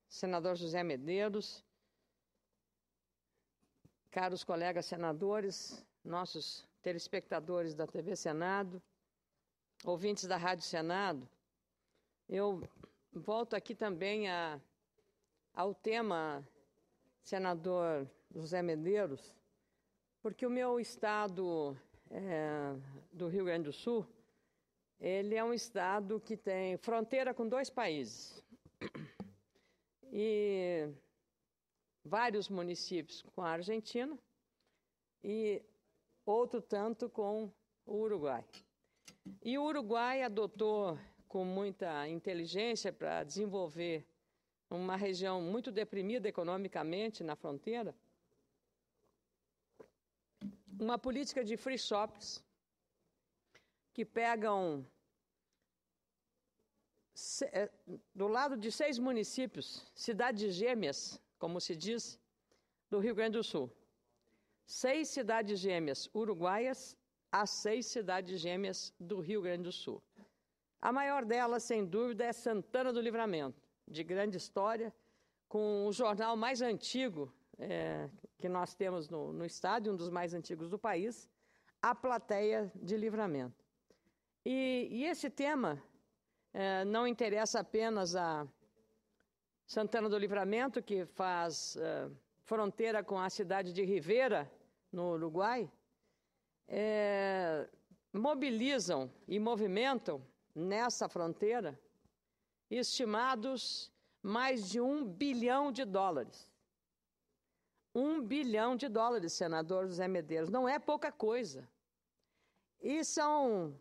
Senador José Medeiros, caros colegas senadores, nossos telespectadores da TV Senado, ouvintes da Rádio Senado, eu volto aqui também ao tema, senador José Medeiros, porque o meu estado do Rio Grande do Sul, ele é um estado que tem fronteira com 2 países e vários municípios com a Argentina e outro tanto com o Uruguai. E o Uruguai adotou com muita inteligência para desenvolver uma região muito deprimida economicamente na fronteira, uma política de free shops que pegam do lado de 6 municípios, cidades gêmeas, como se diz, do Rio Grande do Sul. 6 cidades gêmeas uruguaias às 6 cidades gêmeas do Rio Grande do Sul. A maior delas, sem dúvida, é Santana do Livramento, de grande história, com o jornal mais antigo que nós temos no estado, um dos mais antigos do país, A Plateia de Livramento. E esse tema não interessa apenas a Santana do Livramento, que faz fronteira com a cidade de Rivera, no Uruguai, mobilizam e movimentam nessa fronteira estimados mais de $1 bilhão. $1 bilhão, senador José Medeiros, não é pouca coisa. E são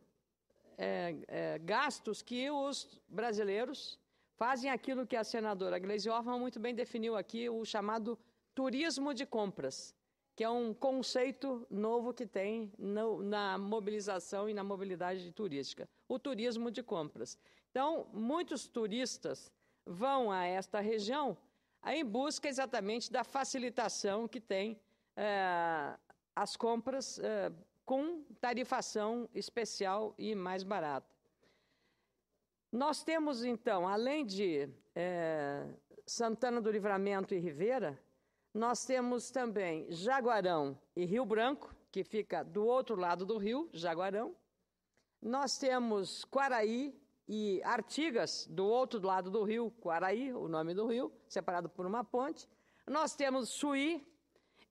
gastos que os brasileiros fazem aquilo que a senadora Gleisi Hoffmann muito bem definiu aqui, o chamado turismo de compras, que é um conceito novo que tem na mobilização e na mobilidade turística, o turismo de compras. Então, muitos turistas vão a esta região em busca exatamente da facilitação que tem as compras com tarifação especial e mais barata. Nós temos, então, além de Santana do Livramento e Rivera, nós temos também Jaguarão e Rio Branco, que fica do outro lado do rio, Jaguarão. Nós temos Quaraí e Artigas, do outro lado do rio, Quaraí, o nome do rio, separado por uma ponte. Nós temos Chuí,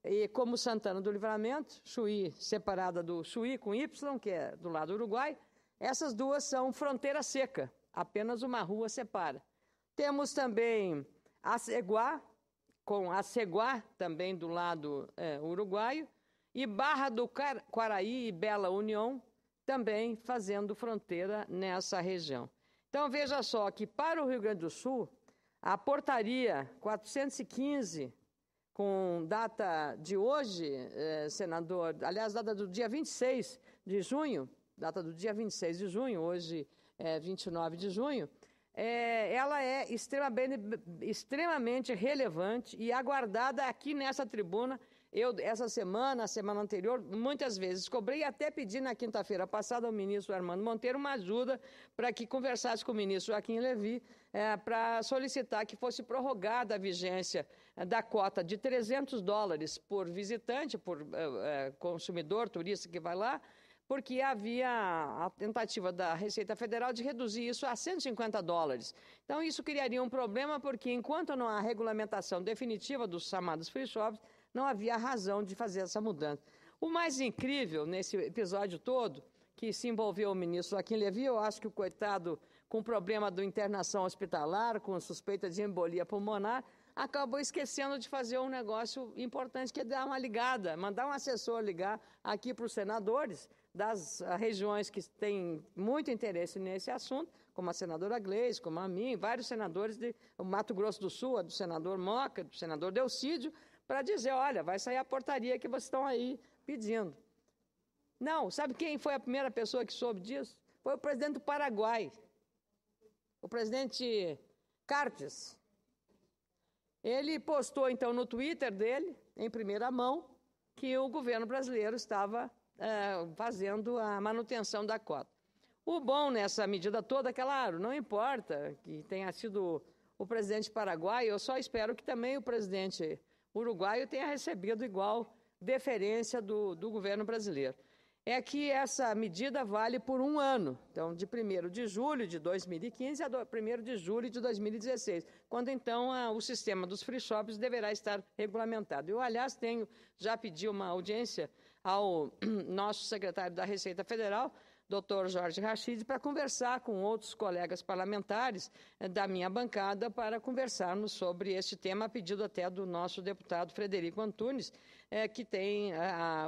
e como Santana do Livramento, Chuí separada do Chuí com Y, que é do lado do Uruguai. Essas duas são fronteira seca, apenas uma rua separa. Temos também Aceguá, com Aceguá também do lado uruguaio, e Barra do Quaraí e Bela União também fazendo fronteira nessa região. Então, veja só que para o Rio Grande do Sul, a portaria 415, com data de hoje, senador, aliás, data do dia 26 de junho, hoje é 29 de junho, ela é extremamente relevante e aguardada aqui nessa tribuna. Eu, essa semana, a semana anterior, muitas vezes cobrei e até pedi na quinta-feira passada ao ministro Armando Monteiro uma ajuda para que conversasse com o ministro Joaquim Levy para solicitar que fosse prorrogada a vigência da cota de $300 por visitante, por consumidor, turista que vai lá, porque havia a tentativa da Receita Federal de reduzir isso a $150. Então, isso criaria um problema, porque enquanto não há regulamentação definitiva dos chamados free shops, não havia razão de fazer essa mudança. O mais incrível nesse episódio todo, que se envolveu o ministro Joaquim Levy, eu acho que o coitado, com o problema da internação hospitalar, com suspeita de embolia pulmonar, acabou esquecendo de fazer um negócio importante, que é dar uma ligada, mandar um assessor ligar aqui para os senadores das regiões que têm muito interesse nesse assunto, como a senadora Gleisi, como a mim, vários senadores do Mato Grosso do Sul, do senador Moca, do senador Delcídio, para dizer, olha, vai sair a portaria que vocês estão aí pedindo. Não, sabe quem foi a primeira pessoa que soube disso? Foi o presidente do Paraguai, o presidente Cartes. Ele postou, então, no Twitter dele, em primeira mão, que o governo brasileiro estava fazendo a manutenção da cota. O bom nessa medida toda é que, claro, não importa que tenha sido o presidente paraguaio, eu só espero que também o presidente uruguaio tenha recebido igual deferência do governo brasileiro. É que essa medida vale por 1 ano, então de 1º de julho de 2015 a 1º de julho de 2016, quando então o sistema dos free shops deverá estar regulamentado. Eu, aliás, já pedi uma audiência ao nosso secretário da Receita Federal, Dr. Jorge Rachid, para conversar com outros colegas parlamentares da minha bancada para conversarmos sobre este tema, a pedido até do nosso deputado Frederico Antunes, que tem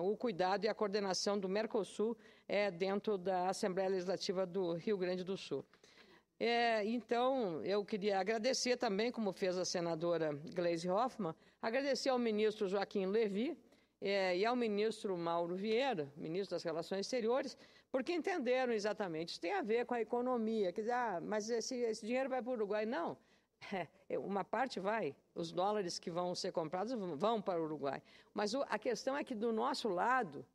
o cuidado e a coordenação do Mercosul dentro da Assembleia Legislativa do Rio Grande do Sul. Então, eu queria agradecer também, como fez a senadora Gleisi Hoffmann, agradecer ao ministro Joaquim Levy e ao ministro Mauro Vieira, ministro das Relações Exteriores, porque entenderam exatamente. Isso tem a ver com a economia. Quer dizer, mas esse dinheiro vai para o Uruguai. Não, uma parte vai. Os dólares que vão ser comprados vão para o Uruguai. Mas a questão é que, do nosso lado,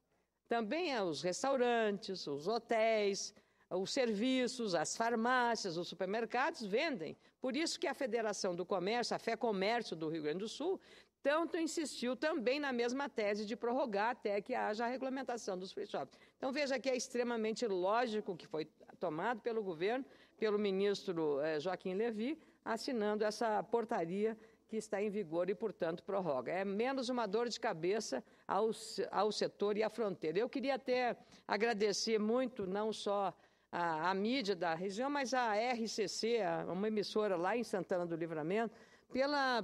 também os restaurantes, os hotéis, os serviços, as farmácias, os supermercados vendem. Por isso que a Federação do Comércio, a FEComércio do Rio Grande do Sul, tanto insistiu também na mesma tese de prorrogar até que haja a regulamentação dos free shops. Então, veja que é extremamente lógico que foi tomado pelo governo, pelo ministro Joaquim Levy, assinando essa portaria que está em vigor e, portanto, prorroga. É menos uma dor de cabeça ao setor e à fronteira. Eu queria até agradecer muito, não só a mídia da região, mas a RCC, uma emissora lá em Santana do Livramento,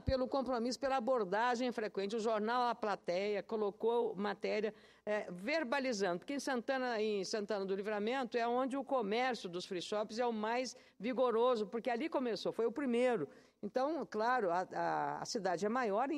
pelo compromisso, pela abordagem frequente. O jornal A Plateia colocou matéria verbalizando, porque em Santana do Livramento é onde o comércio dos free shops é o mais vigoroso, porque ali começou, foi o primeiro. Então, claro, a cidade é maior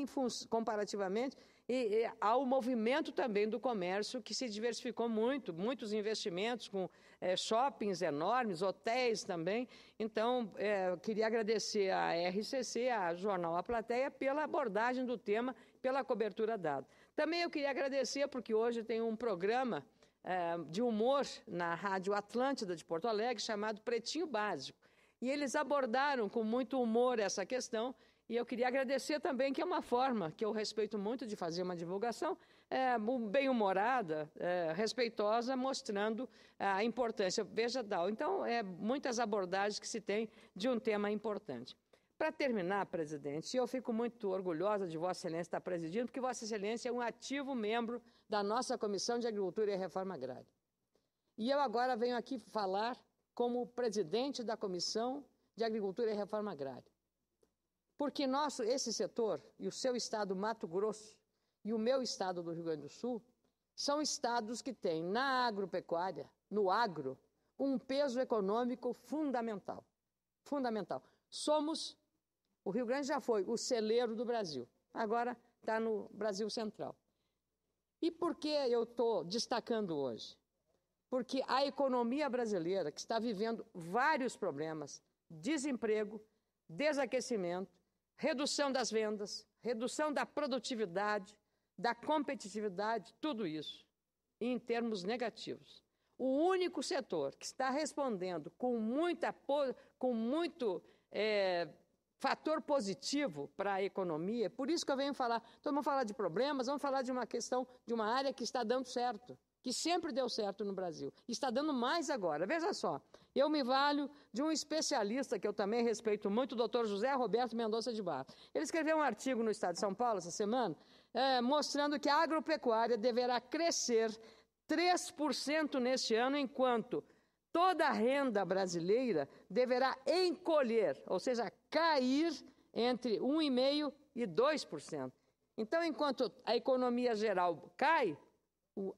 comparativamente, e há o movimento também do comércio que se diversificou muito, muitos investimentos com shoppings enormes, hotéis também. Então, queria agradecer à RCC, à Jornal A Plateia, pela abordagem do tema, pela cobertura dada. Também eu queria agradecer porque hoje tem um programa de humor na Rádio Atlântida de Porto Alegre, chamado Pretinho Básico. E eles abordaram com muito humor essa questão, e eu queria agradecer também, que é uma forma que eu respeito muito de fazer uma divulgação, bem-humorada, respeitosa, mostrando a importância. Veja, Dal, então, muitas abordagens que se tem de um tema importante. Para terminar, presidente, eu fico muito orgulhosa de Vossa Excelência estar presidindo, porque Vossa Excelência é um ativo membro da nossa Comissão de Agricultura e Reforma Agrária. E eu agora venho aqui falar como presidente da Comissão de Agricultura e Reforma Agrária. Porque esse setor, e o seu estado, Mato Grosso, e o meu estado do Rio Grande do Sul, são estados que têm, na agropecuária, no agro, um peso econômico fundamental. Fundamental. O Rio Grande já foi o celeiro do Brasil, agora está no Brasil Central. E por que eu estou destacando hoje? Porque a economia brasileira, que está vivendo vários problemas, desemprego, desaquecimento, redução das vendas, redução da produtividade, da competitividade, tudo isso em termos negativos. O único setor que está respondendo com muito fator positivo para a economia, por isso que eu venho falar, então vamos falar de problemas, vamos falar de uma questão, de uma área que está dando certo, que sempre deu certo no Brasil, e está dando mais agora. Veja só, eu me valho de um especialista que eu também respeito muito, o doutor José Roberto Mendonça de Barros. Ele escreveu um artigo no Estado de São Paulo essa semana, mostrando que a agropecuária deverá crescer 3% neste ano, enquanto toda a renda brasileira deverá encolher, ou seja, cair entre 1,5% e 2%. Então, enquanto a economia geral cai,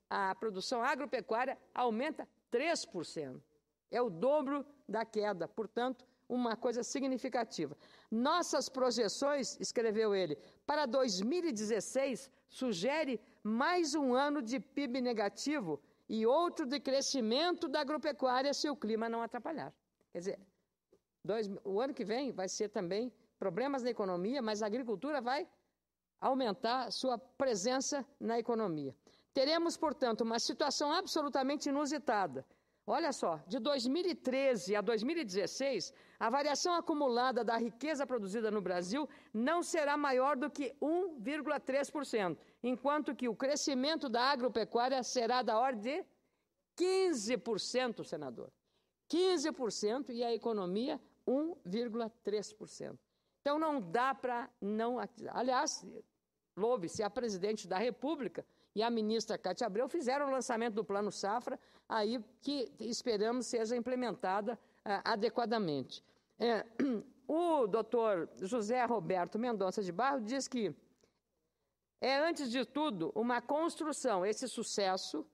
a produção agropecuária aumenta 3%. É o dobro da queda, portanto, uma coisa significativa. Nossas projeções, escreveu ele, para 2016 sugere mais um ano de PIB negativo e outro de crescimento da agropecuária se o clima não atrapalhar. Quer dizer, o ano que vem vai ser também problemas na economia, mas a agricultura vai aumentar sua presença na economia. Teremos, portanto, uma situação absolutamente inusitada. Olha só, de 2013 a 2016, a variação acumulada da riqueza produzida no Brasil não será maior do que 1,3%, enquanto que o crescimento da agropecuária será da ordem de 15%, senador. 15% e a economia 1,3%. Então não dá para não... Aliás, louve-se, a presidente da República e a ministra Cátia Abreu fizeram o lançamento do Plano Safra, aí que esperamos seja implementada adequadamente. O doutor José Roberto Mendonça de Barros diz que é, antes de tudo, uma construção, esse sucesso,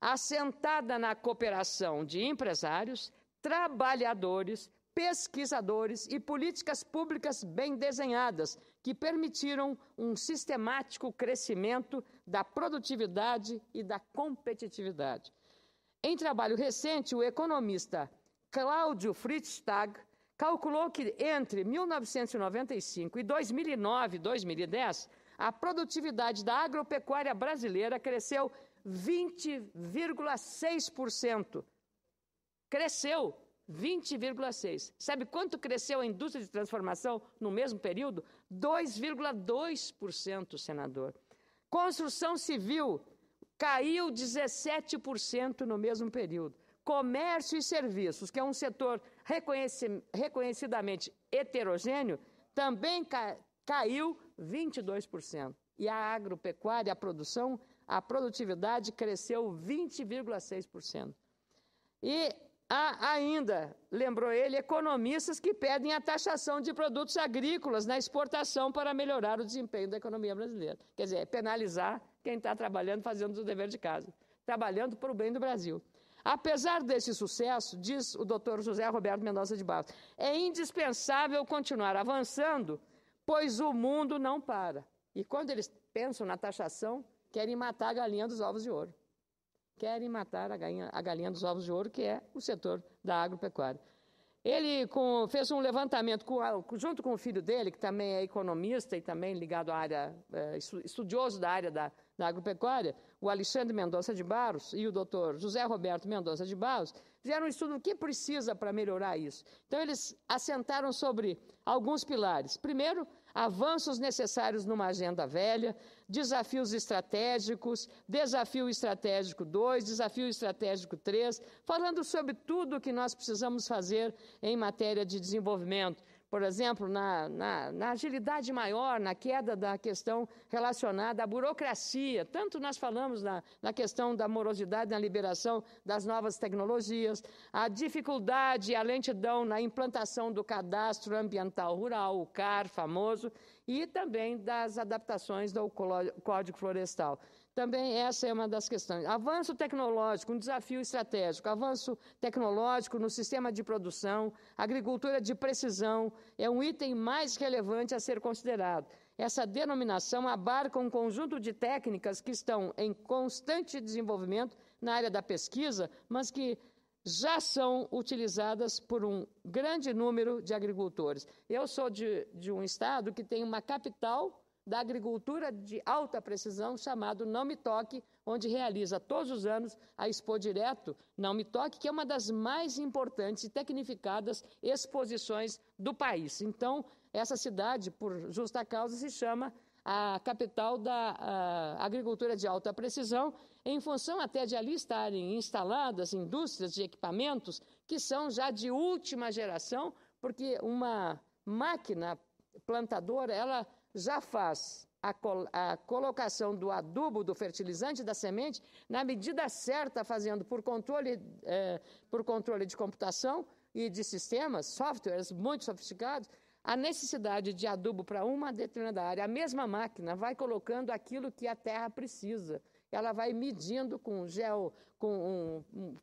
assentada na cooperação de empresários, trabalhadores, pesquisadores e políticas públicas bem desenhadas, que permitiram um sistemático crescimento da produtividade e da competitividade. Em trabalho recente, o economista Cláudio Fritztag calculou que entre 1995 e 2009 e 2010, a produtividade da agropecuária brasileira cresceu 20,6%. Cresceu 20,6%. Sabe quanto cresceu a indústria de transformação no mesmo período? 2,2%, senador. Construção civil caiu 17% no mesmo período. Comércio e serviços, que é um setor reconhecidamente heterogêneo, também caiu 22%. E a agropecuária, a produtividade cresceu 20,6%. E há ainda, lembrou ele, economistas que pedem a taxação de produtos agrícolas na exportação para melhorar o desempenho da economia brasileira. Quer dizer, penalizar quem está trabalhando, fazendo o dever de casa, trabalhando para o bem do Brasil. Apesar desse sucesso, diz o doutor José Roberto Mendonça de Barros, é indispensável continuar avançando, pois o mundo não para. E quando eles pensam na taxação, querem matar a galinha dos ovos de ouro. Querem matar a galinha dos ovos de ouro, que é o setor da agropecuária. Ele fez um levantamento junto com o filho dele, que também é economista e também ligado à área, estudioso da área da agropecuária, o Alexandre Mendonça de Barros e o doutor José Roberto Mendonça de Barros, fizeram um estudo do que precisa para melhorar isso. Então, eles assentaram sobre alguns pilares. Primeiro, avanços necessários numa agenda velha, desafios estratégicos, desafio estratégico 2, desafio estratégico 3, falando sobre tudo o que nós precisamos fazer em matéria de desenvolvimento. Por exemplo, na agilidade maior, na queda da questão relacionada à burocracia. Tanto nós falamos na questão da morosidade na liberação das novas tecnologias, a dificuldade e a lentidão na implantação do cadastro ambiental rural, o CAR famoso, e também das adaptações do Código Florestal. Também essa é uma das questões. Avanço tecnológico, um desafio estratégico. Avanço tecnológico no sistema de produção, agricultura de precisão, é um item mais relevante a ser considerado. Essa denominação abarca um conjunto de técnicas que estão em constante desenvolvimento na área da pesquisa, mas que já são utilizadas por um grande número de agricultores. Eu sou de um estado que tem uma capital da agricultura de alta precisão, chamado Não Me Toque, onde realiza todos os anos a Expo Direto Não Me Toque, que é uma das mais importantes e tecnificadas exposições do país. Então, essa cidade, por justa causa, se chama a capital da agricultura de alta precisão, em função até de ali estarem instaladas indústrias de equipamentos que são já de última geração, porque uma máquina plantadora, ela já faz a colocação do adubo, do fertilizante, da semente, na medida certa, fazendo por controle de computação e de sistemas, softwares muito sofisticados, a necessidade de adubo para uma determinada área. A mesma máquina vai colocando aquilo que a terra precisa. Ela vai medindo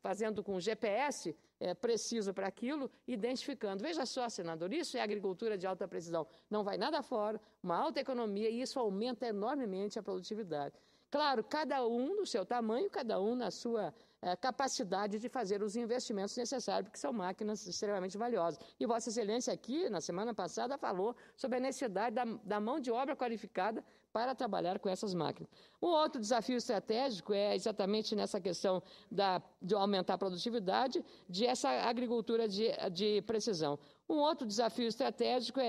fazendo com GPS preciso para aquilo, identificando. Veja só, senador, isso é agricultura de alta precisão. Não vai nada fora, uma alta economia, e isso aumenta enormemente a produtividade. Claro, cada um no seu tamanho, cada um na sua capacidade de fazer os investimentos necessários, porque são máquinas extremamente valiosas. E Vossa Excelência aqui, na semana passada, falou sobre a necessidade da mão de obra qualificada para trabalhar com essas máquinas. Um outro desafio estratégico é exatamente nessa questão de aumentar a produtividade de essa agricultura de precisão. Um outro desafio estratégico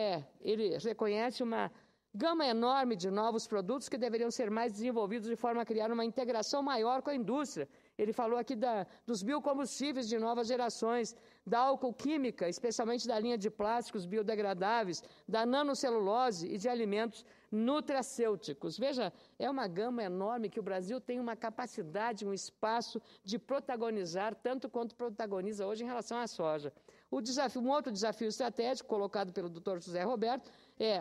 ele reconhece uma gama enorme de novos produtos que deveriam ser mais desenvolvidos de forma a criar uma integração maior com a indústria. Ele falou aqui dos biocombustíveis de novas gerações, da alcoquímica, especialmente da linha de plásticos biodegradáveis, da nanocelulose e de alimentos nutracêuticos. Veja, é uma gama enorme que o Brasil tem uma capacidade, um espaço de protagonizar, tanto quanto protagoniza hoje em relação à soja. Um outro desafio estratégico colocado pelo Dr. José Roberto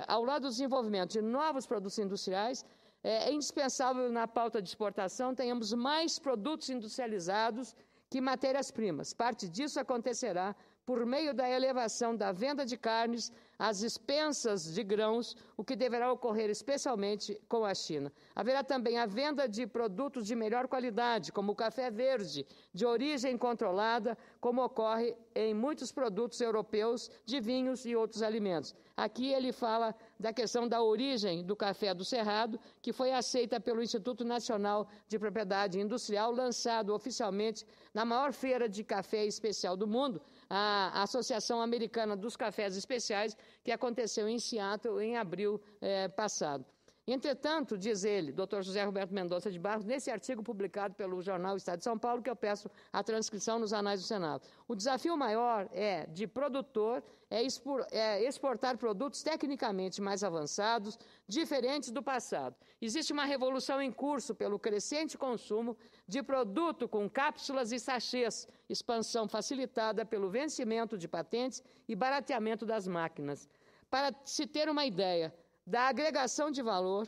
ao lado do desenvolvimento de novos produtos industriais, é indispensável na pauta de exportação tenhamos mais produtos industrializados que matérias-primas. Parte disso acontecerá por meio da elevação da venda de carnes às expensas de grãos, o que deverá ocorrer especialmente com a China. Haverá também a venda de produtos de melhor qualidade, como o café verde, de origem controlada, como ocorre em muitos produtos europeus de vinhos e outros alimentos. Aqui ele fala da questão da origem do café do Cerrado, que foi aceita pelo Instituto Nacional de Propriedade Industrial, lançado oficialmente na maior feira de café especial do mundo, a Associação Americana dos Cafés Especiais, que aconteceu em Seattle em abril passado. Entretanto, diz ele, Dr. José Roberto Mendonça de Barros, nesse artigo publicado pelo jornal Estado de São Paulo, que eu peço a transcrição nos anais do Senado, o desafio maior de produtor exportar produtos tecnicamente mais avançados, diferentes do passado. Existe uma revolução em curso pelo crescente consumo de produto com cápsulas e sachês, expansão facilitada pelo vencimento de patentes e barateamento das máquinas. Para se ter uma ideia da agregação de valor,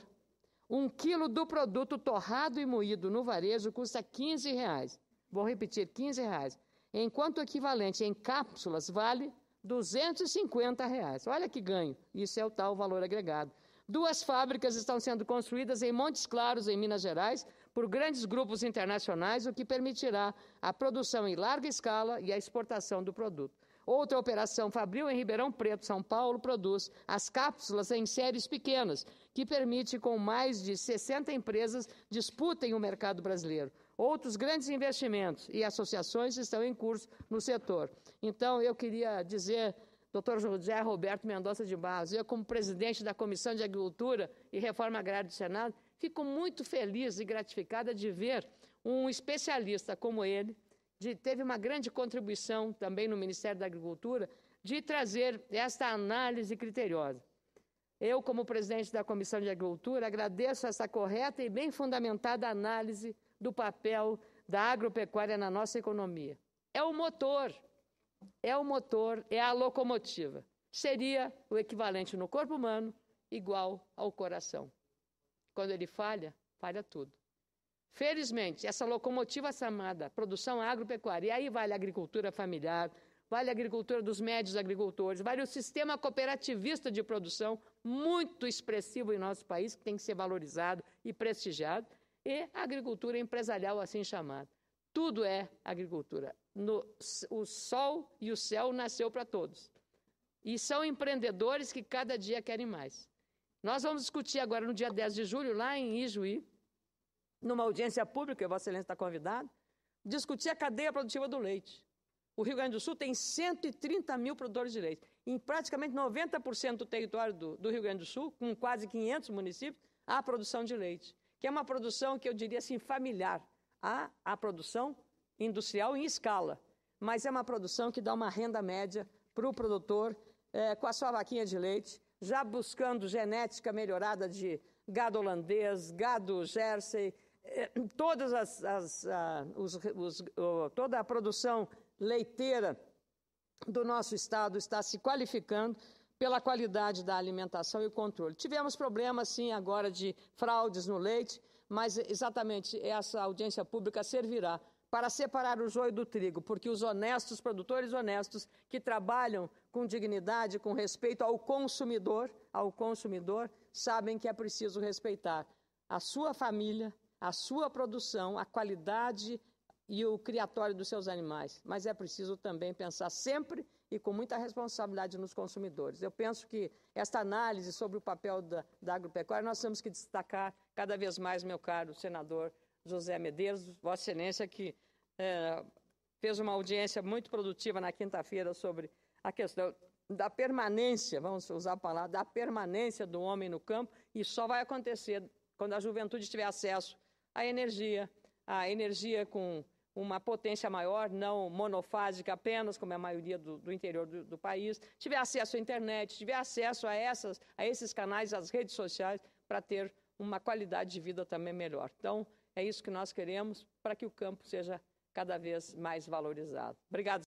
1 quilo do produto torrado e moído no varejo custa R$15. Vou repetir, R$15. Enquanto o equivalente em cápsulas vale R$250. Olha que ganho. Isso é o tal valor agregado. 2 fábricas estão sendo construídas em Montes Claros, em Minas Gerais, por grandes grupos internacionais, o que permitirá a produção em larga escala e a exportação do produto. Outra operação Fabril, em Ribeirão Preto, São Paulo, produz as cápsulas em séries pequenas, que permite com mais de 60 empresas disputem o mercado brasileiro. Outros grandes investimentos e associações estão em curso no setor. Então, eu queria dizer, Dr. José Roberto Mendonça de Barros, eu como presidente da Comissão de Agricultura e Reforma Agrária do Senado, fico muito feliz e gratificada de ver um especialista como ele, teve uma grande contribuição também no Ministério da Agricultura, de trazer esta análise criteriosa. Eu, como presidente da Comissão de Agricultura, agradeço essa correta e bem fundamentada análise do papel da agropecuária na nossa economia. É o motor, é a locomotiva. Seria o equivalente no corpo humano igual ao coração. Quando ele falha, falha tudo. Felizmente, essa locomotiva chamada produção agropecuária, e aí vale a agricultura familiar, vale a agricultura dos médios agricultores, vale o sistema cooperativista de produção, muito expressivo em nosso país, que tem que ser valorizado e prestigiado, e a agricultura empresarial assim chamada. Tudo é agricultura. O sol e o céu nasceu para todos. E são empreendedores que cada dia querem mais. Nós vamos discutir agora, no dia 10 de julho, lá em Ijuí, numa audiência pública, Vossa Excelência está convidado, discutir a cadeia produtiva do leite. O Rio Grande do Sul tem 130 mil produtores de leite. Em praticamente 90% do território do Rio Grande do Sul, com quase 500 municípios, há produção de leite, que é uma produção que eu diria assim, familiar. Há a produção industrial em escala, mas é uma produção que dá uma renda média para o produtor com a sua vaquinha de leite, já buscando genética melhorada de gado holandês, gado Jersey, toda a produção leiteira do nosso estado está se qualificando pela qualidade da alimentação e o controle. Tivemos problemas, sim, agora de fraudes no leite, mas exatamente essa audiência pública servirá para separar o joio do trigo, porque os honestos, produtores honestos, que trabalham com dignidade, com respeito ao consumidor, sabem que é preciso respeitar a sua família, a sua produção, a qualidade e o criatório dos seus animais, mas é preciso também pensar sempre e com muita responsabilidade nos consumidores. Eu penso que esta análise sobre o papel da agropecuária nós temos que destacar cada vez mais, meu caro senador José Medeiros, Vossa Excelência, que fez uma audiência muito produtiva na quinta-feira sobre a questão da permanência, vamos usar a palavra, da permanência do homem no campo, e só vai acontecer quando a juventude tiver acesso à energia com uma potência maior, não monofásica apenas, como é a maioria do interior do país, tiver acesso à internet, tiver acesso a esses canais, às redes sociais, para ter uma qualidade de vida também melhor. Então, é isso que nós queremos para que o campo seja cada vez mais valorizado. Obrigado.